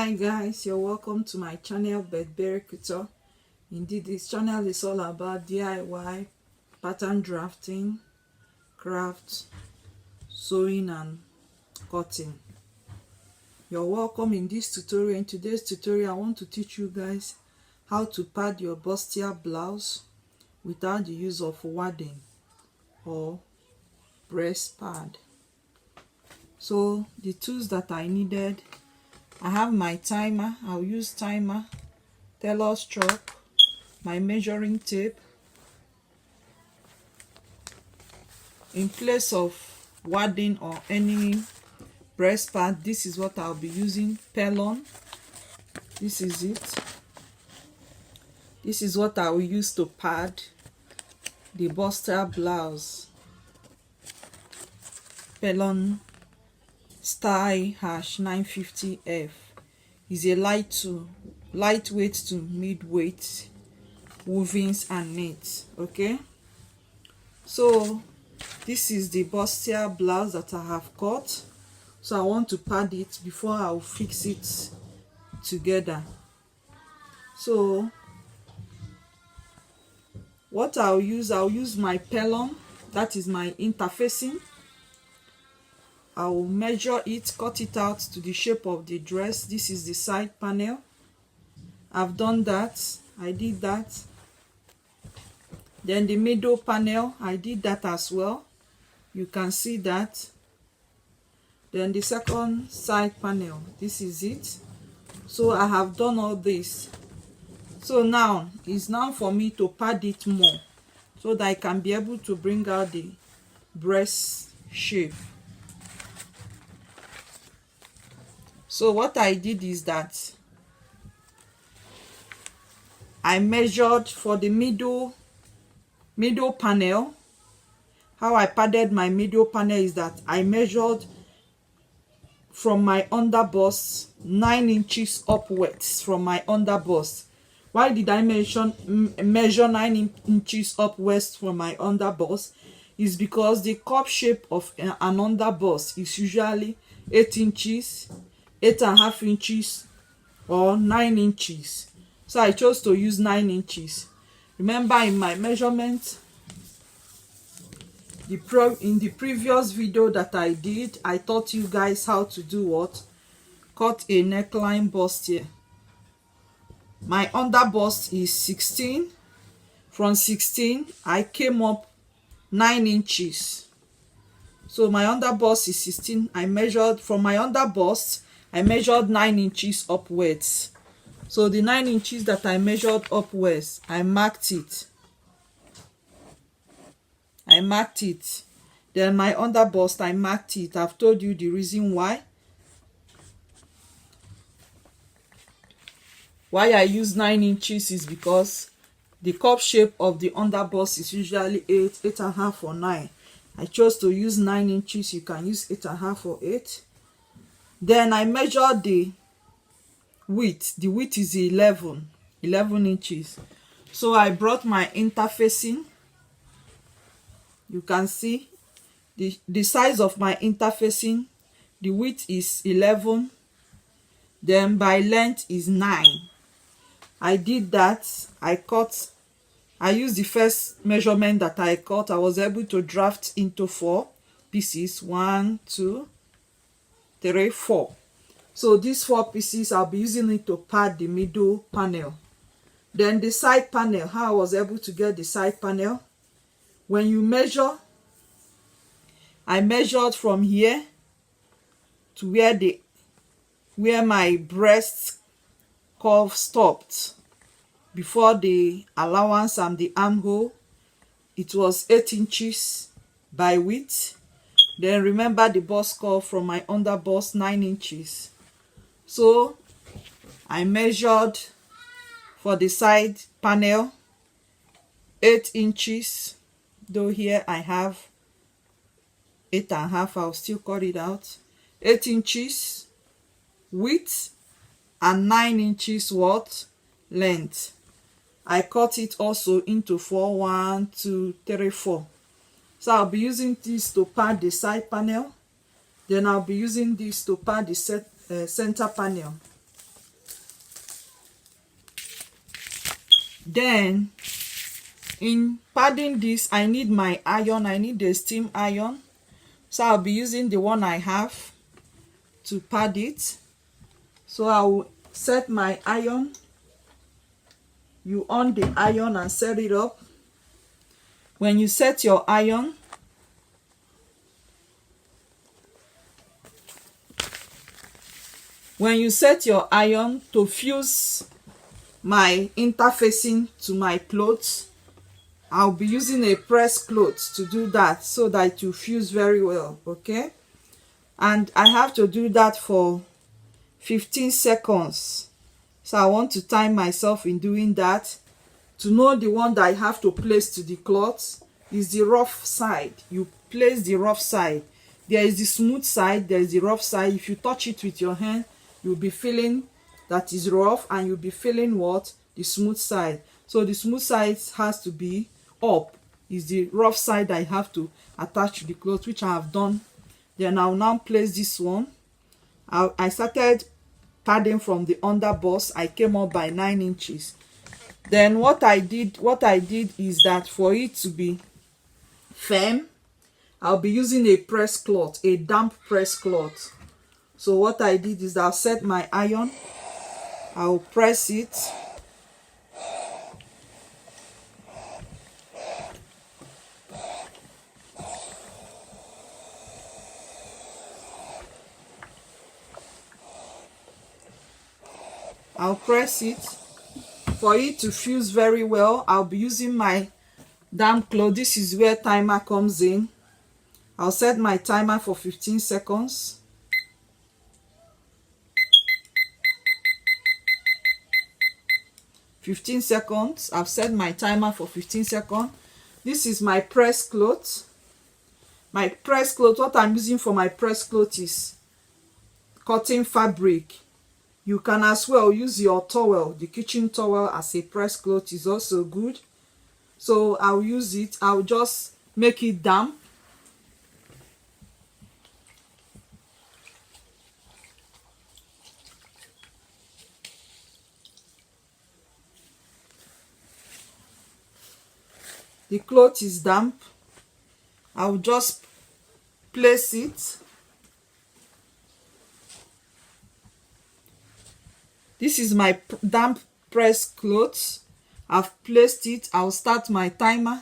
Hi guys, you're welcome to my channel Bedberry Couture. Indeed, this channel is all about DIY, pattern drafting, craft, sewing and cutting. You're welcome in this tutorial. In today's tutorial, I want to teach you guys how to pad your bustier blouse without the use of wadding or breast pad. So the tools that I needed, I have my timer. I'll use timer, tailor's chalk, my measuring tape. In place of wadding or any breast pad, this is what I'll be using, pellon. This is it. This is what I will use to pad the bustier blouse. Pellon Style #950F is a lightweight to mid-weight woovings and knits. Okay, so this is the bustier blouse that I have cut. So I want to pad it before I'll fix it together. So what I'll use my pellon, that is my interfacing. I will measure it, cut it out to the shape of the dress. This is the side panel. I've done that. I did that. Then the middle panel, I did that as well. You can see that. Then the second side panel, this is it. So I have done all this. So now it's now for me to pad it more so that I can be able to bring out the breast shape. So what I did is that I measured for the middle panel. How I padded my middle panel is that I measured from my underbust 9 inches upwards from my underbust. Why did I measure 9 inches upwards from my underbust? Is because the cup shape of an underbust is usually 8 inches, 8.5 inches or 9 inches. So I chose to use 9 inches. Remember, in my measurement, in the previous video that I did, I taught you guys how to do what? Cut a neckline bustier. My underbust is 16. From 16 I came up 9 inches. So my underbust is 16. I measured from my underbust, I measured 9 inches upwards. So the 9 inches that I measured upwards, I marked it. Then my underbust, I marked it. I've told you the reason why. Why I use 9 inches is because the cup shape of the underbust is usually 8, 8.5 or 9. I chose to use 9 inches. You can use 8.5 or 8. Then I measured the width. The width is 11 inches. So I brought my interfacing. You can see the size of my interfacing. The width is 11. Then by length is 9. I did that. I used the first measurement that I cut. I was able to draft into 4 pieces. 1, 2, 3, 4. So these 4 pieces, I'll be using it to pad the middle panel. Then the side panel, how I was able to get the side panel. When you measure, I measured from here to where my breast curve stopped. Before the allowance and the armhole, it was 8 inches by width. Then remember the bust curve from my underbust, 9 inches. So I measured for the side panel 8 inches, though here I have 8.5. I'll still cut it out. 8 inches width and 9 inches what? Length. I cut it also into 4. 1, 2, 3, 4. So I'll be using this to pad the side panel. Then I'll be using this to pad the center panel. Then in padding this, I need my iron. I need the steam iron, so I'll be using the one I have to pad it. So I will set my iron. You on the iron and set it up. When you set your iron, to fuse my interfacing to my clothes, I'll be using a press cloth to do that, so that it will fuse very well. Okay, and I have to do that for 15 seconds. So I want to time myself in doing that. To know the one that I have to place to the cloth is the rough side. You place the rough side. There is the smooth side, there is the rough side. If you touch it with your hand, you'll be feeling that is rough, and you'll be feeling what? The smooth side. So the smooth side has to be up. Is the rough side I have to attach to the cloth, which I have done. Then I'll now place this one. I started padding from the under bust. I came up by 9 inches. Then what I did is that for it to be firm, I'll be using a press cloth, a damp press cloth. So what I did is I'll set my iron, I'll press it, for it to fuse very well. I'll be using my damp cloth. This is where timer comes in. I'll set my timer for 15 seconds. I've set my timer for 15 seconds. This is my press cloth. What I'm using for my press cloth is cotton fabric. You can as well use your towel, the kitchen towel, as a press cloth is also good. So I'll use it. I'll just make it damp. The cloth is damp. I'll just place it. This is my damp press cloth. I've placed it. I'll start my timer.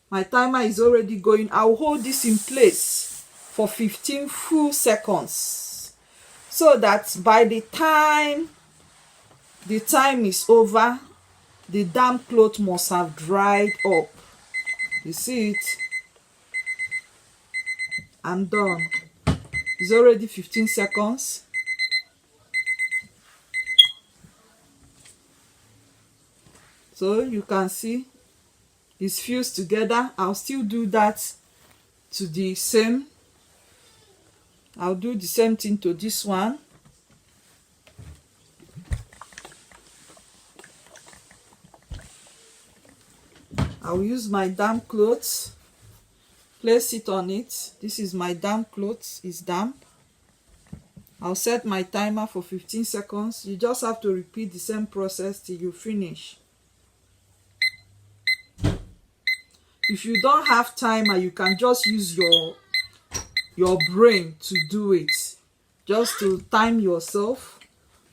My timer is already going. I'll hold this in place for 15 full seconds, so that by the time is over, the damp cloth must have dried up. You see it? I'm done. It's already 15 seconds. So you can see it's fused together. I'll still do that to the same. I'll do the same thing to this one. I'll use my damp cloth, place it on it. This is my damp cloth, it's damp. I'll set my timer for 15 seconds. You just have to repeat the same process till you finish. If you don't have timer, you can just use your brain to do it. Just to time yourself.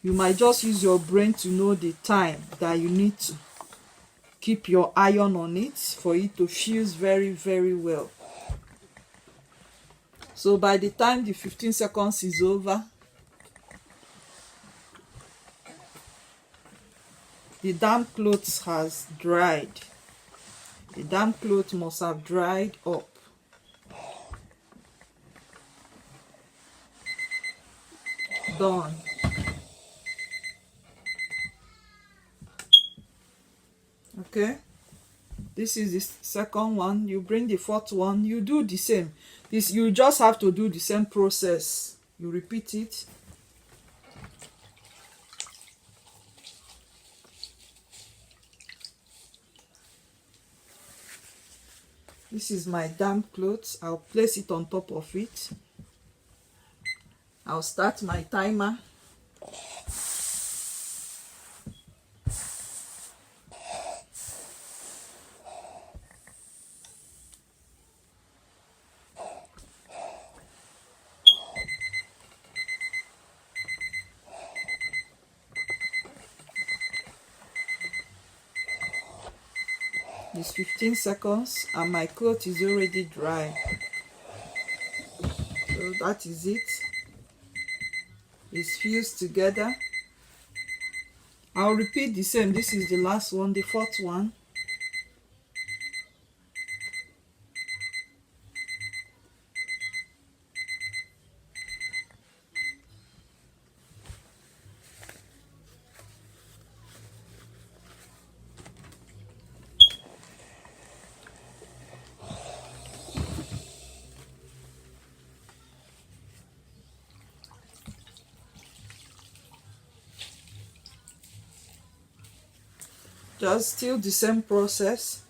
You might just use your brain to know the time that you need to keep your iron on it for it to fuse very, very well. So by the time the 15 seconds is over, the damp cloth has dried. The damp cloth must have dried up. Done. Okay, this is the second one. You bring the fourth one, you do the same. You just have to do the same process. You repeat it. This is my damp cloth. I'll place it on top of it. I'll start my timer. is 15 seconds and my cloth is already dry. So that is it. It's fused together. I'll repeat the same. This is the last one, the fourth one. Just still the same process.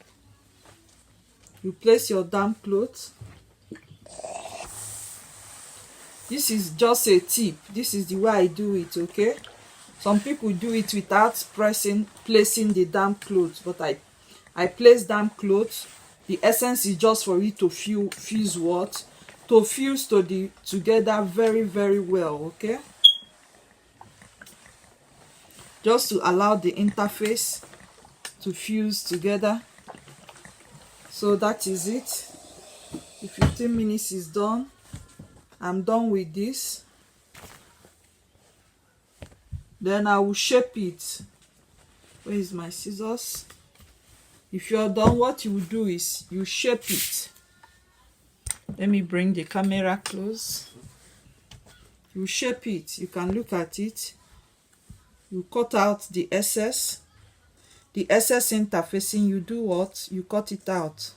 You place your damp cloth. This is just a tip. This is the way I do it, okay? Some people do it without placing the damp clothes, but I place damp clothes. The essence is just for it to fuse what? To fuse together very, very well, okay? Just to allow the interface to fuse together. So that is it. The 15 minutes is done. I'm done with this. Then I will shape it. Where is my scissors? If you are done, what you will do is you shape it. Let me bring the camera close. You shape it. You can look at it. You cut out the excess. The excess interfacing, you do what? You cut it out.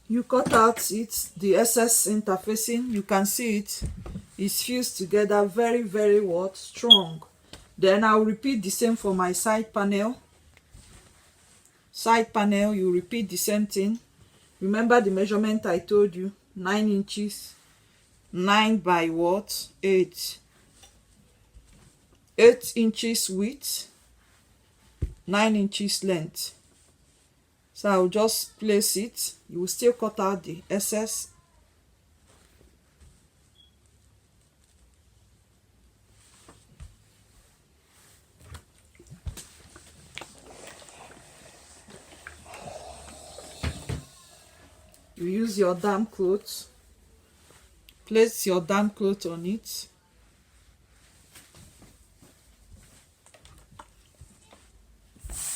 You cut out the excess interfacing. You can see it is fused together very, very what? Strong. Then I'll repeat the same for my side panel. Side panel, you repeat the same thing. Remember the measurement I told you, 9 inches, 9 by what? 8. 8 inches width, 9 inches length. So I'll just place it. You will still cut out the excess. You use your damp cloth. Place your damp cloth on it.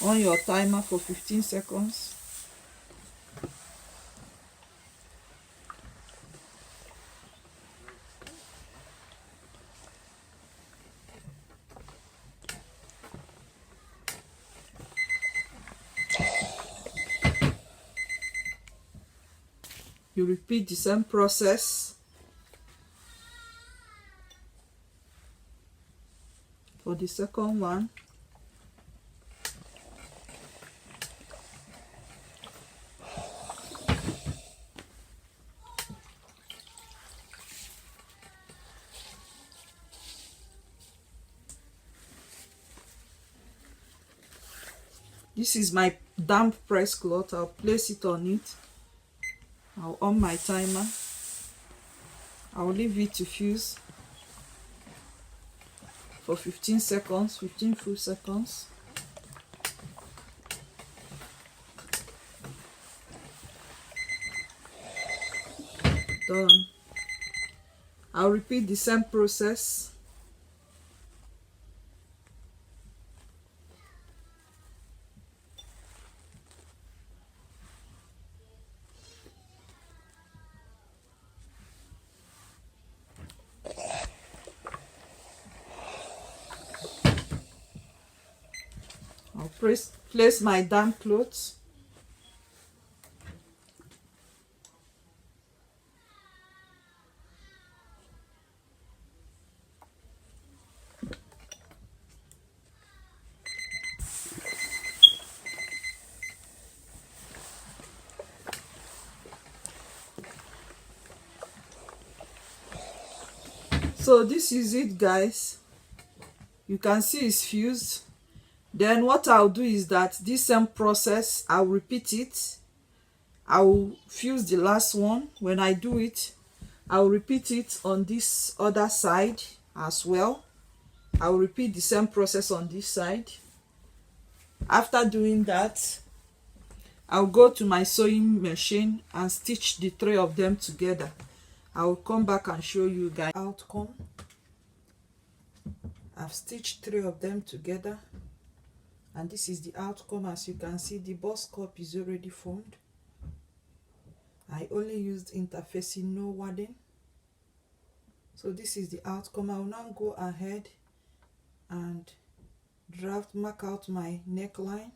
On your timer for 15 seconds. You repeat the same process for the second one. This is my damp press cloth. I'll place it on it. I'll on my timer. I'll leave it to fuse for 15 seconds, 15 full seconds. Done. I'll repeat the same process. I'll place my damp clothes. So this is it, guys. You can see it's fused. Then what I'll do is that this same process, I'll repeat it. I'll fuse the last one. When I do it, I'll repeat it on this other side as well. I'll repeat the same process on this side. After doing that, I'll go to my sewing machine and stitch the three of them together. I'll come back and show you guys outcome. I've stitched three of them together, and this is the outcome. As you can see, the bust cup is already formed. I only used interfacing, no wadding. So this is the outcome. I will now go ahead and mark out my neckline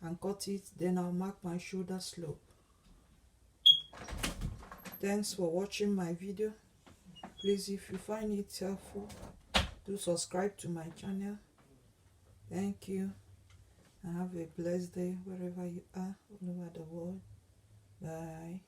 and cut it. Then I'll mark my shoulder slope. Thanks for watching my video. Please, if you find it helpful, do subscribe to my channel. Thank you, and have a blessed day wherever you are all over the world. Bye.